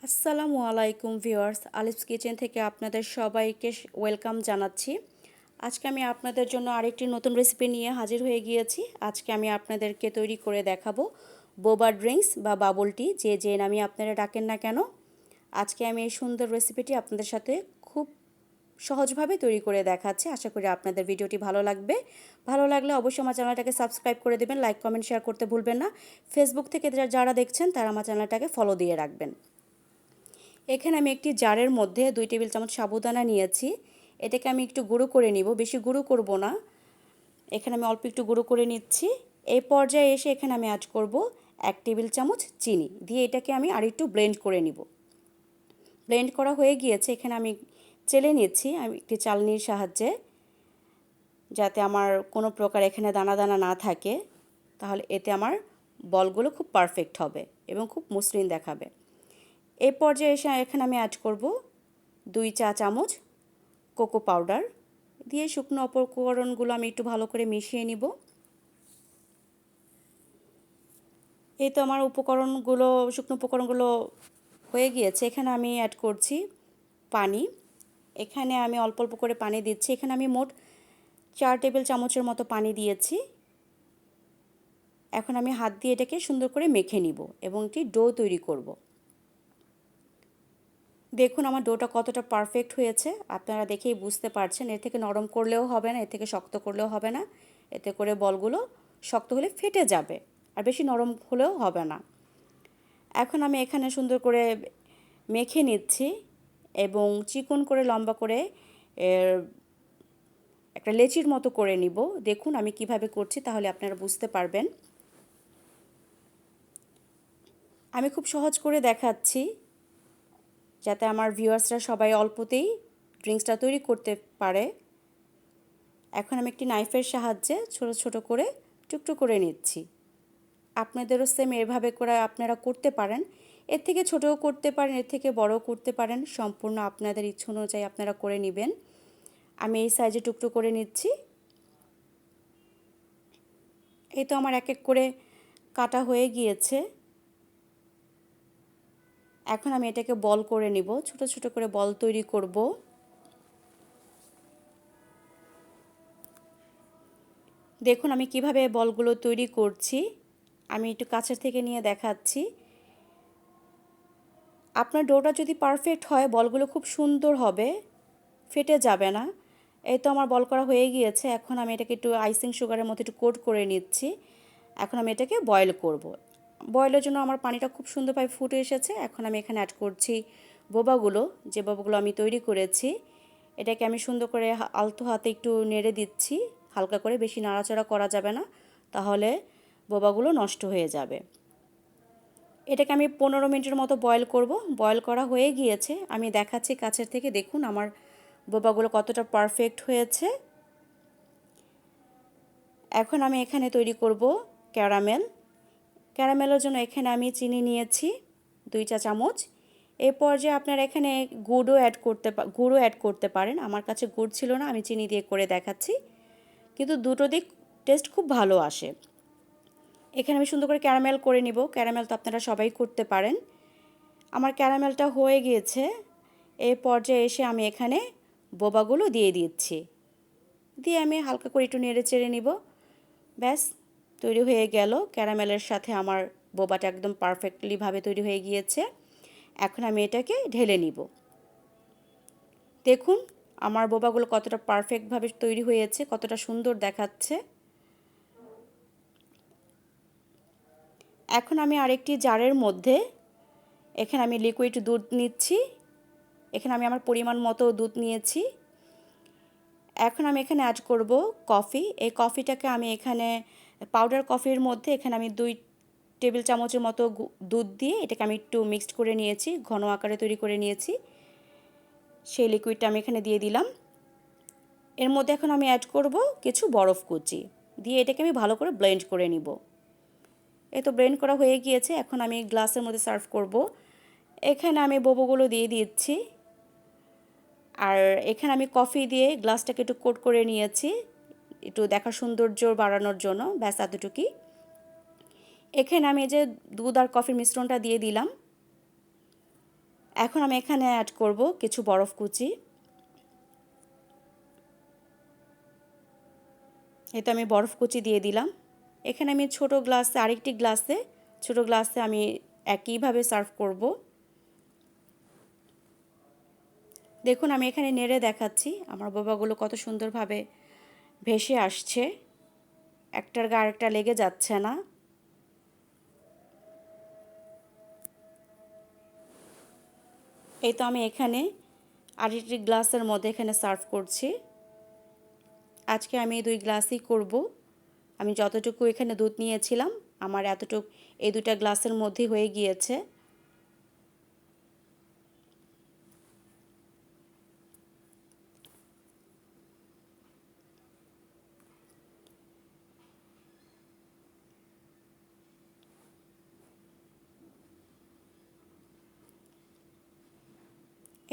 আসসালামু আলাইকুম viewers, আলিফস kitchen থেকে আপনাদের সবাইকে ওয়েলকাম জানাচ্ছি। আজকে আমি আপনাদের জন্য আরেকটি নতুন রেসিপি নিয়ে হাজির হয়ে গিয়েছি। আজকে আমি আপনাদেরকে তৈরি করে দেখাবো বোবা ড্রিঙ্কস বা বাবল টি, যে নামে আপনারা ডাকেন না কেন। আজকে আমি এই সুন্দর রেসিপিটি আপনাদের সাথে খুব সহজভাবে তৈরি করে দেখাচ্ছি। আশা করি আপনাদের ভিডিওটি ভালো লাগবে। ভালো লাগলে অবশ্যই আমার চ্যানেলটাকে সাবস্ক্রাইব করে দেবেন, লাইক কমেন্ট শেয়ার করতে ভুলবেন না। ফেসবুক থেকে যারা দেখছেন তারা আমার চ্যানেলটাকে ফলো দিয়ে রাখবেন। এখানে আমি একটি জারের মধ্যে 2 টেবিল চামচ সাবুদানা নিয়েছি। এটাকে আমি একটু গুঁড়ো করে নিব, বেশি গুঁড়ো করব না। এখানে আমি অল্প একটু গুঁড়ো করে নিচ্ছি। এই পর্যায়ে এসে এখানে আমি অ্যাড করব 1 টেবিল চামচ চিনি দিয়ে এটাকে আমি আর একটু ব্লেন্ড করে নিব। ব্লেন্ড করা হয়ে গিয়েছে, এখানে আমি চেলে নিচ্ছি আমি একটি চালনির সাহায্যে, যাতে আমার কোনো প্রকার এখানে দানা দানা না থাকে। তাহলে এতে আমার বলগুলো খুব পারফেক্ট হবে এবং খুব মসৃণ দেখাবে। এই পর্যায়ে এসে এখানে আমি অ্যাড করব 2 চা চামচ কোকো পাউডার দিয়ে শুকনো উপকরণগুলো আমি একটু ভালো করে মিশিয়ে নিব। এই তো আমার শুকনো উপকরণগুলো হয়ে গিয়েছে। এখানে আমি অ্যাড করছি পানি। এখানে আমি অল্প অল্প করে পানি দিচ্ছি। এখানে আমি মোট 4 টেবিল চামচের মতো পানি দিয়েছি। এখন আমি হাত দিয়ে এটাকে সুন্দর করে মেখে নিব এবং একটি ডো তৈরি করব। দেখুন আমার ডোটা কতটা পারফেক্ট হয়েছে, আপনারা দেখেই বুঝতে পারছেন। এর থেকে নরম করলেও হবে না, এর থেকে শক্ত করলেও হবে না। এতে করে বলগুলো শক্ত হলে ফেটে যাবে, আর বেশি নরম হলেও হবে না। এখন আমি এখানে সুন্দর করে মেখে নিচ্ছি এবং চিকন করে লম্বা করে এর একটা লেচির মতো করে নিব। দেখুন আমি কিভাবে করছি, তাহলে আপনারা বুঝতে পারবেন। আমি খুব সহজ করে দেখাচ্ছি, যাতে আমার ভিউয়ার্সরা সবাই অল্পতেই ড্রিঙ্কসটা তৈরি করতে পারে। এখন আমি একটি নাইফের সাহায্যে ছোট ছোট করে টুকরো করে নিচ্ছি। আপনাদেরও সেম এভাবে করে আপনারা করতে পারেন। এর থেকে ছোটও করতে পারেন, এর থেকে বড়ও করতে পারেন, সম্পূর্ণ আপনাদের ইচ্ছা অনুযায়ী আপনারা করে নেবেন। আমি এই সাইজে টুকরো করে নিচ্ছি। এই তো আমার এক এক করে কাটা হয়ে গিয়েছে। এখন আমি এটাকে বল করে নিব, ছোট ছোট করে বল তৈরি করব। দেখুন আমি কিভাবে বলগুলো তৈরি করছি, আমি একটু কাছের থেকে নিয়ে দেখাচ্ছি। আপনার ডোটা যদি পারফেক্ট হয় বলগুলো খুব সুন্দর হবে, ফেটে যাবে না। এই তো আমার বল করা হয়ে গিয়েছে। এখন আমি এটাকে একটু আইসিং সুগারের মতো একটু কোট করে নিচ্ছি। এখন আমি এটাকে বয়েল করব। বয়েলের জন্য আমার পানিটা খুব সুন্দরভাবে ফুটে এসেছে। এখন আমি এখানে অ্যাড করছি বোবাগুলো, যে বোবাগুলো আমি তৈরি করেছি। এটাকে আমি সুন্দর করে আলতো হাতে একটু নেড়ে দিচ্ছি, হালকা করে, বেশি নাড়াচাড়া করা যাবে না, তাহলে বোবাগুলো নষ্ট হয়ে যাবে। এটাকে আমি 15 মিনিটের মতো বয়েল করব। বয়েল করা হয়ে গিয়েছে, আমি দেখাচ্ছি কাছের থেকে। দেখুন আমার বোবাগুলো কতটা পারফেক্ট হয়েছে। এখন আমি এখানে তৈরি করব ক্যারামেল। ক্যারামেলের জন্য এখানে আমি চিনি নিয়েছি 2 চা চামচ। এই পর্যায়ে আপনারা এখানে গুড়ও অ্যাড করতে পারেন। আমার কাছে গুড় ছিল না, আমি চিনি দিয়ে করে দেখাচ্ছি, কিন্তু দুটো দিক টেস্ট খুব ভালো আসে। এখানে আমি সুন্দর করে ক্যারামেল করে নিব। ক্যারামেল তো আপনারা সবাই করতে পারেন। আমার ক্যারামেলটা হয়ে গিয়েছে। এই পর্যায়ে এসে আমি এখানে বোবাগুলো দিয়ে দিচ্ছি, দিয়ে আমি হালকা করে একটু নেড়ে চেড়ে নিব। ব্যাস, তৈরি হয়ে গেল। ক্যারামেলের সাথে আমার বোবাটা একদম পারফেক্টলিভাবে তৈরি হয়ে গিয়েছে। এখন আমি এটাকে ঢেলে নিব। দেখুন আমার বোবাগুলো কতটা পারফেক্টভাবে তৈরি হয়েছে, কতটা সুন্দর দেখাচ্ছে। এখন আমি আরেকটি জারের মধ্যে এখানে আমি লিকুইড দুধ নিচ্ছি। এখানে আমি আমার পরিমাণ মতো দুধ নিয়েছি। এখন আমি এখানে অ্যাড করব কফি। এই কফিটাকে আমি এখানে পাউডার কফির মধ্যে এখানে আমি 2 টেবিল চামচের মতো দুধ দিয়ে এটাকে আমি একটু মিক্সড করে নিয়েছি, ঘন আকারে তৈরি করে নিয়েছি। সেই লিকুইডটা আমি এখানে দিয়ে দিলাম। এর মধ্যে এখন আমি অ্যাড করব কিছু বরফ কুচি, দিয়ে এটাকে আমি ভালো করে ব্লেন্ড করে নিব। এই তো ব্লেন্ড করা হয়ে গিয়েছে। এখন আমি গ্লাসের মধ্যে সার্ভ করব। এখানে আমি বোবাগুলো দিয়ে দিচ্ছি, আর এখানে আমি কফি দিয়ে গ্লাসটাকে একটু কোট করে নিয়েছি, একটু দেখার সৌন্দর্য বাড়ানোর জন্য। ব্যাস এতটুকুই। এখানে আমি যে দুধ আর কফির মিশ্রণটা দিয়ে দিলাম। এখন আমি এখানে অ্যাড করব কিছু বরফ কুচি। এই তো আমি বরফ কুচি দিয়ে দিলাম। এখানে আমি আরেকটি গ্লাসে ছোট গ্লাসে আমি একইভাবে সার্ভ করব। দেখুন আমি এখানে নেড়ে দেখাচ্ছি আমার বোবাগুলো কত সুন্দরভাবে ভেসে আসছে, একটার গা আরেকটা লেগে যাচ্ছে না। এই তো আমি এখানে আরেকটি গ্লাসের মধ্যে এখানে সার্ভ করছি। আজকে আমি 2 গ্লাসই করব। আমি যতটুকু এখানে দুধ নিয়েছিলাম আমার এতটুকু এই 2টা গ্লাসের মধ্যে হয়ে গিয়েছে।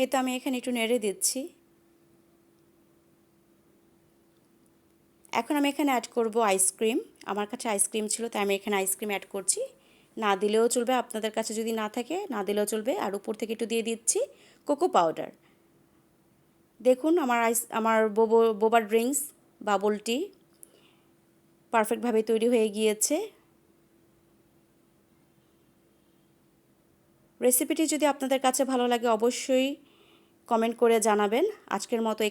এই তো আমি এখানে একটু নেড়ে দিচ্ছি। এখন আমি এখানে অ্যাড করব আইসক্রিম। আমার কাছে আইসক্রিম ছিল তাই আমি এখানে আইসক্রিম অ্যাড করছি। না দিলেও চলবে, আপনাদের কাছে যদি না থাকে না দিলেও চলবে। আর উপর থেকে একটু দিয়ে দিচ্ছি কোকো পাউডার। দেখুন আমার বোবা ড্রিঙ্কস বাবল টি পারফেক্টভাবে তৈরি হয়ে গিয়েছে। রেসিপিটি যদি আপনাদের কাছে ভালো লাগে অবশ্যই কমেন্ট করে জানাবেন। আজকের মতো